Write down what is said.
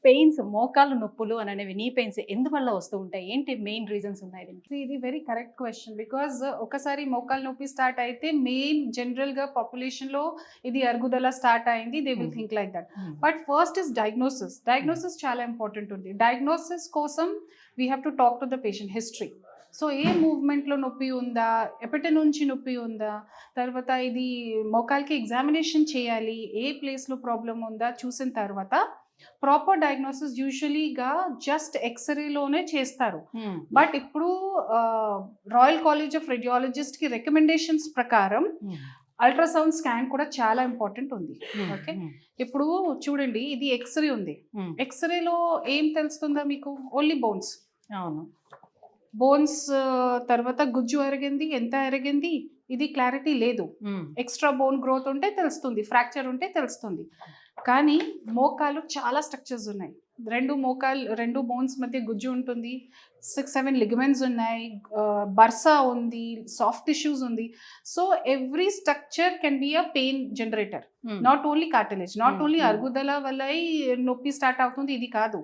Pains, మోకాళ్ళ నొప్పులు అనేవి నీ పెయిన్స్ ఎందువల్ల వస్తూ ఉంటాయి? ఏంటి మెయిన్ రీజన్స్ ఉన్నాయి దీనికి? ఇది వెరీ కరెక్ట్ క్వశ్చన్. బికాజ్ ఒకసారి మోకాలు నొప్పి స్టార్ట్ అయితే మెయిన్ జనరల్గా పాపులేషన్లో ఇది అరుగుదల స్టార్ట్ అయింది, they will think like that. But first is diagnosis. Diagnosis చాలా ఇంపార్టెంట్ ఉంది. డయాగ్నోసిస్ కోసం we have to talk to the patient history. So ఏ మూవ్మెంట్లో నొప్పి ఉందా, ఎప్పటి నుంచి నొప్పి ఉందా, తర్వాత ఇది మోకాల్కి ఎగ్జామినేషన్ చేయాలి, ఏ ప్లేస్లో ప్రాబ్లం ఉందా చూసిన తర్వాత ప్రాపర్ డయాగ్నోసిస్ యూజువలీగా జస్ట్ ఎక్స్రేలోనే చేస్తారు. బట్ ఇప్పుడు రాయల్ కాలేజ్ ఆఫ్ రేడియాలజిస్ట్కి రికమెండేషన్స్ ప్రకారం అల్ట్రాసౌండ్ స్కాన్ కూడా చాలా ఇంపార్టెంట్ ఉంది. ఓకే, ఇప్పుడు చూడండి, ఇది ఎక్స్రే ఉంది. ఎక్స్రేలో ఏం తెలుస్తుందా మీకు? Only bones. అవును, బోన్స్ తర్వాత గుజ్జు ఎరిగింది, ఎంత ఎరిగింది, ఇది క్లారిటీ లేదు. ఎక్స్ట్రా బోన్ గ్రోత్ ఉంటే తెలుస్తుంది, ఫ్రాక్చర్ ఉంటే తెలుస్తుంది. కానీ మోకాలు చాలా స్ట్రక్చర్స్ ఉన్నాయి. రెండు బోన్స్ మధ్య గుజ్జు ఉంటుంది, 6-7 లిగమెంట్స్ ఉన్నాయి, బర్సా ఉంది, సాఫ్ట్ టిష్యూస్ ఉంది. So every structure can be a pain generator. Not only cartilage, not only అరుగుదల వల్ల నొప్పి స్టార్ట్ అవుతుంది ఇది కాదు.